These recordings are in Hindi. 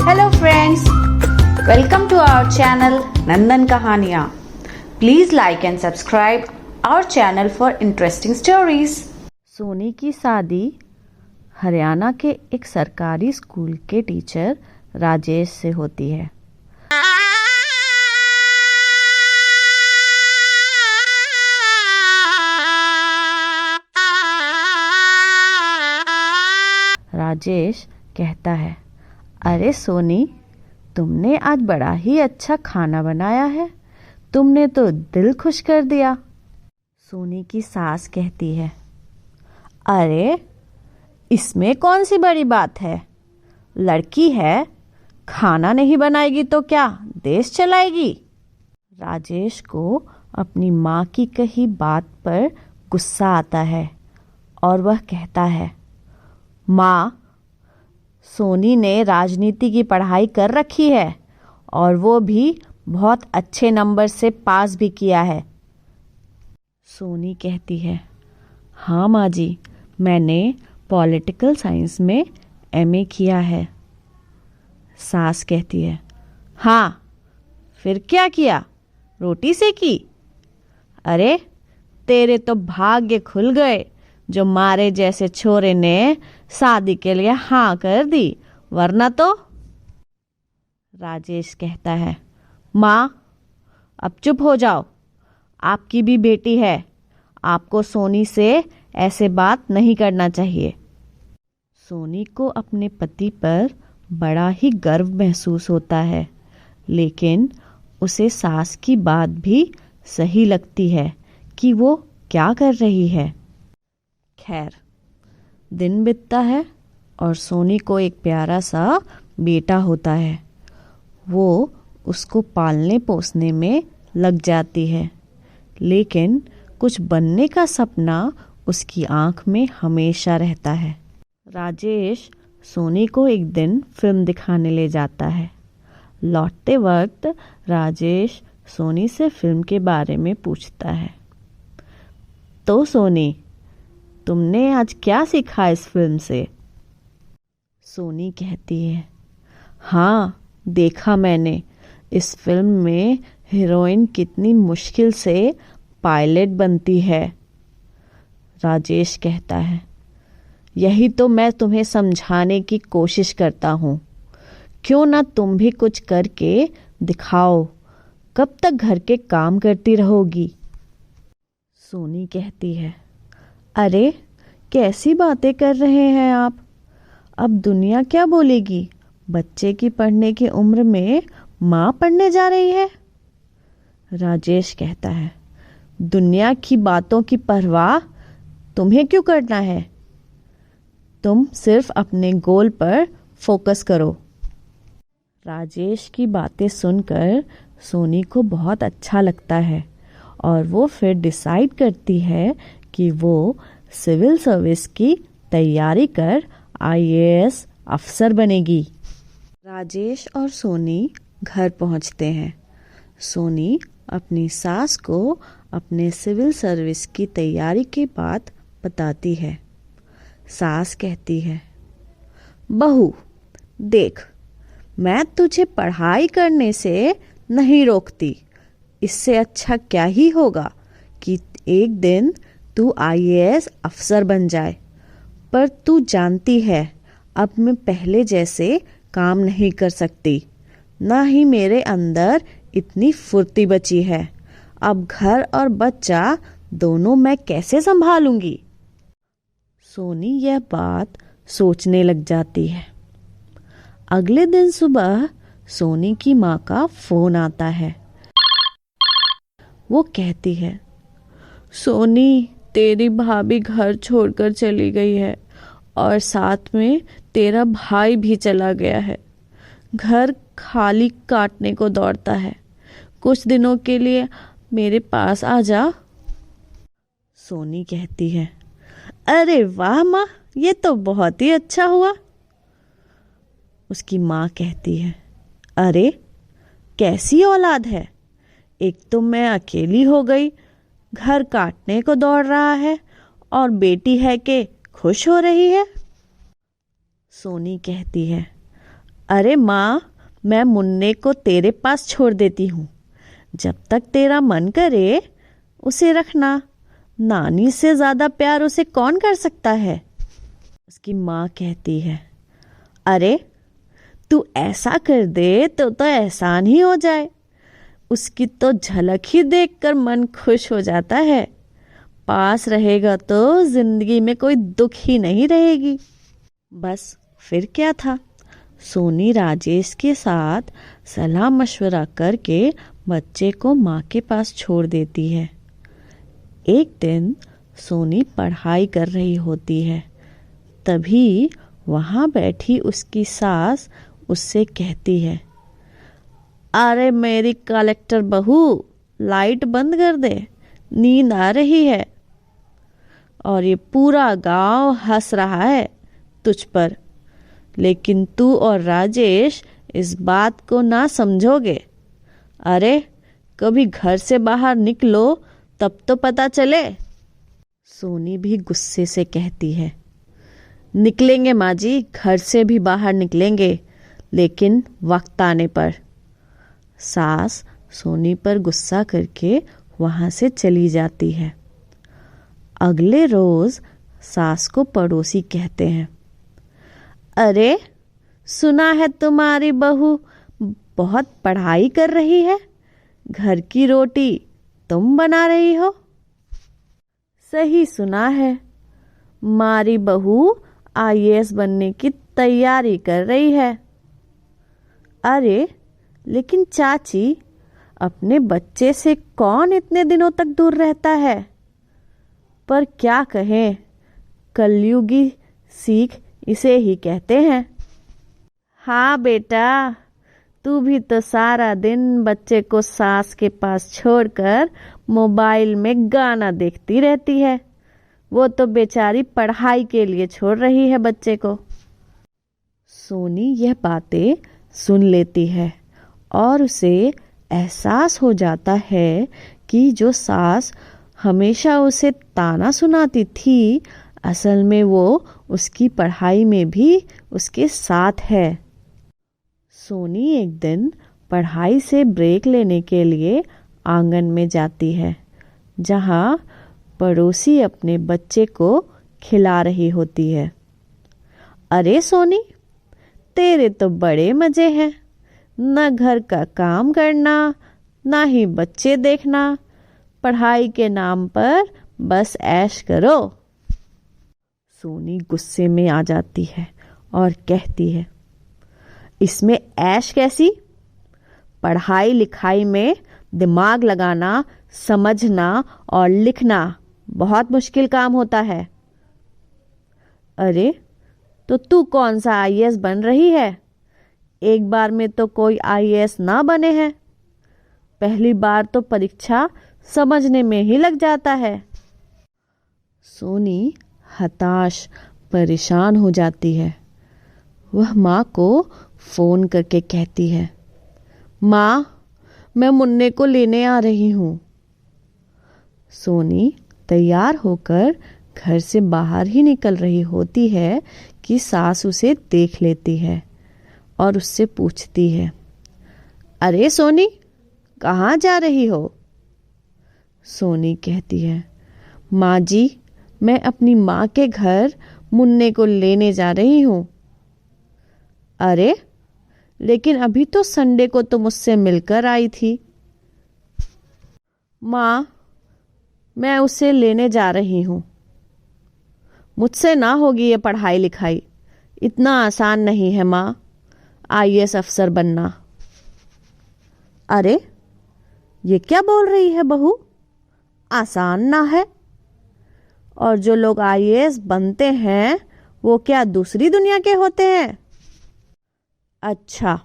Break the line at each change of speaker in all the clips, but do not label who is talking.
Hello friends, welcome to our channel Nandan Kahaniyan. Please like and subscribe our channel for interesting stories.
Soni की शादी हरियाणा के एक सरकारी स्कूल के टीचर राजेश से होती है। राजेश कहता है, अरे सोनी, तुमने आज बड़ा ही अच्छा खाना बनाया है। तुमने तो दिल खुश कर दिया। सोनी की सास कहती है, अरे इसमें कौन सी बड़ी बात है। लड़की है, खाना नहीं बनाएगी तो क्या देश चलाएगी। राजेश को अपनी माँ की कही बात पर गुस्सा आता है और वह कहता है, माँ, सोनी ने राजनीति की पढ़ाई कर रखी है और वो भी बहुत अच्छे नंबर से पास भी किया है। सोनी कहती है, हाँ माँ जी, मैंने पॉलिटिकल साइंस में एमए किया है। सास कहती है, हाँ फिर क्या किया, रोटी सेकी। अरे तेरे तो भाग्य खुल गए जो मारे जैसे छोरे ने शादी के लिए हाँ कर दी, वरना तो। राजेश कहता है, माँ अब चुप हो जाओ, आपकी भी बेटी है, आपको सोनी से ऐसे बात नहीं करना चाहिए। सोनी को अपने पति पर बड़ा ही गर्व महसूस होता है, लेकिन उसे सास की बात भी सही लगती है कि वो क्या कर रही है। खैर, दिन बीतता है और सोनी को एक प्यारा सा बेटा होता है। वो उसको पालने पोसने में लग जाती है, लेकिन कुछ बनने का सपना उसकी आंख में हमेशा रहता है। राजेश सोनी को एक दिन फिल्म दिखाने ले जाता है। लौटते वक्त राजेश सोनी से फिल्म के बारे में पूछता है, तो सोनी, तुमने आज क्या सीखा इस फिल्म से। सोनी कहती है, हाँ देखा मैंने, इस फिल्म में हीरोइन कितनी मुश्किल से पायलट बनती है। राजेश कहता है, यही तो मैं तुम्हें समझाने की कोशिश करता हूँ। क्यों ना तुम भी कुछ करके दिखाओ, कब तक घर के काम करती रहोगी। सोनी कहती है, अरे कैसी बातें कर रहे हैं आप, अब दुनिया क्या बोलेगी। बच्चे की पढ़ने की उम्र में माँ पढ़ने जा रही है। राजेश कहता है, दुनिया की बातों की परवाह तुम्हें क्यों करना है, तुम सिर्फ अपने गोल पर फोकस करो। राजेश की बातें सुनकर सोनी को बहुत अच्छा लगता है और वो फिर डिसाइड करती है कि वो सिविल सर्विस की तैयारी कर आईएएस अफसर बनेगी। राजेश और सोनी घर पहुंचते हैं। सोनी अपनी सास को अपने सिविल सर्विस की तैयारी की बात बताती है। सास कहती है, बहू देख, मैं तुझे पढ़ाई करने से नहीं रोकती, इससे अच्छा क्या ही होगा कि एक दिन तू आईएएस अफसर बन जाए। पर तू जानती है, अब मैं पहले जैसे काम नहीं कर सकती, ना ही मेरे अंदर इतनी फुर्ती बची है। अब घर और बच्चा दोनों मैं कैसे संभालूंगी। सोनी यह बात सोचने लग जाती है। अगले दिन सुबह सोनी की माँ का फोन आता है। वो कहती है, सोनी, तेरी भाभी घर छोड़कर चली गई है और साथ में तेरा भाई भी चला गया है। घर खाली काटने को दौड़ता है। कुछ दिनों के लिए मेरे पास आ जा। सोनी कहती है, अरे वाह माँ, ये तो बहुत ही अच्छा हुआ। उसकी माँ कहती है, अरे कैसी औलाद है, एक तो मैं अकेली हो गई, घर काटने को दौड़ रहा है, और बेटी है कि खुश हो रही है। सोनी कहती है, अरे माँ, मैं मुन्ने को तेरे पास छोड़ देती हूँ। जब तक तेरा मन करे उसे रखना। नानी से ज्यादा प्यार उसे कौन कर सकता है? उसकी माँ कहती है, अरे तू ऐसा कर दे तो एहसान ही हो जाए। उसकी तो झलक ही देखकर मन खुश हो जाता है। पास रहेगा तो जिंदगी में कोई दुख ही नहीं रहेगी। बस फिर क्या था, सोनी राजेश के साथ सलाह मशवरा करके बच्चे को माँ के पास छोड़ देती है। एक दिन सोनी पढ़ाई कर रही होती है, तभी वहाँ बैठी उसकी सास उससे कहती है, अरे मेरी कलेक्टर बहू, लाइट बंद कर दे, नींद आ रही है। और ये पूरा गांव हंस रहा है तुझ पर, लेकिन तू और राजेश इस बात को ना समझोगे। अरे कभी घर से बाहर निकलो तब तो पता चले। सोनी भी गुस्से से कहती है, निकलेंगे माँ जी, घर से भी बाहर निकलेंगे, लेकिन वक्त आने पर। सास सोनी पर गुस्सा करके वहां से चली जाती है। अगले रोज सास को पड़ोसी कहते हैं, अरे सुना है तुम्हारी बहू बहुत पढ़ाई कर रही है, घर की रोटी तुम बना रही हो। सही सुना है, मारी बहू आईएएस बनने की तैयारी कर रही है। अरे लेकिन चाची, अपने बच्चे से कौन इतने दिनों तक दूर रहता है? पर क्या कहें, कलयुगी सीख इसे ही कहते हैं। हाँ बेटा, तू भी तो सारा दिन बच्चे को सास के पास छोड़कर मोबाइल में गाना देखती रहती है। वो तो बेचारी पढ़ाई के लिए छोड़ रही है बच्चे को। सोनी यह बातें सुन लेती है और उसे एहसास हो जाता है कि जो सास हमेशा उसे ताना सुनाती थी, असल में वो उसकी पढ़ाई में भी उसके साथ है। सोनी एक दिन पढ़ाई से ब्रेक लेने के लिए आंगन में जाती है, जहाँ पड़ोसी अपने बच्चे को खिला रही होती है। अरे सोनी, तेरे तो बड़े मजे हैं, न घर का काम करना, ना ही बच्चे देखना, पढ़ाई के नाम पर बस ऐश करो। सोनी गुस्से में आ जाती है और कहती है, इसमें ऐश कैसी? पढ़ाई लिखाई में दिमाग लगाना, समझना और लिखना बहुत मुश्किल काम होता है। अरे तो तू कौन सा आईएएस बन रही है? एक बार में तो कोई आईएएस ना बने हैं। पहली बार तो परीक्षा समझने में ही लग जाता है। सोनी हताश, परेशान हो जाती है। वह माँ को फोन करके कहती है, माँ, मैं मुन्ने को लेने आ रही हूँ। सोनी तैयार होकर घर से बाहर ही निकल रही होती है कि सास उसे देख लेती है और उससे पूछती है, अरे सोनी, कहाँ जा रही हो? सोनी कहती है, माँ जी, मैं अपनी माँ के घर मुन्ने को लेने जा रही हूँ। अरे लेकिन अभी तो संडे को तो मुझसे मिलकर आई थी। माँ, मैं उसे लेने जा रही हूँ। मुझसे ना होगी ये पढ़ाई लिखाई, इतना आसान नहीं है माँ आईएएस अफसर बनना। अरे ये क्या बोल रही है बहू, आसान ना है? और जो लोग आईएएस बनते हैं वो क्या दूसरी दुनिया के होते हैं? अच्छा,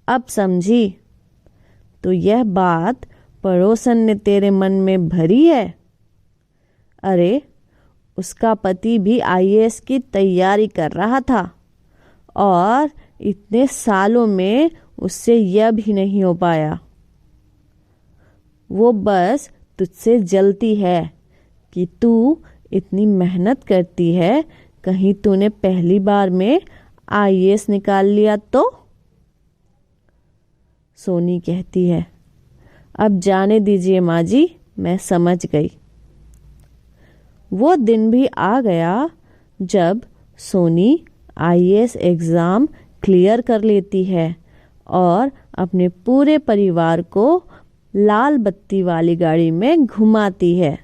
अब समझी। तो यह बात पड़ोसन ने तेरे मन में भरी है। अरे उसका पति भी आईएएस की तैयारी कर रहा था और इतने सालों में उससे यह भी नहीं हो पाया। वो बस तुझसे जलती है कि तू इतनी मेहनत करती है, कहीं तूने पहली बार में आईएएस निकाल लिया तो? सोनी कहती है, अब जाने दीजिए माँ जी, मैं समझ गई। वो दिन भी आ गया जब सोनी आईएएस एग्ज़ाम क्लियर कर लेती है और अपने पूरे परिवार को लाल बत्ती वाली गाड़ी में घुमाती है।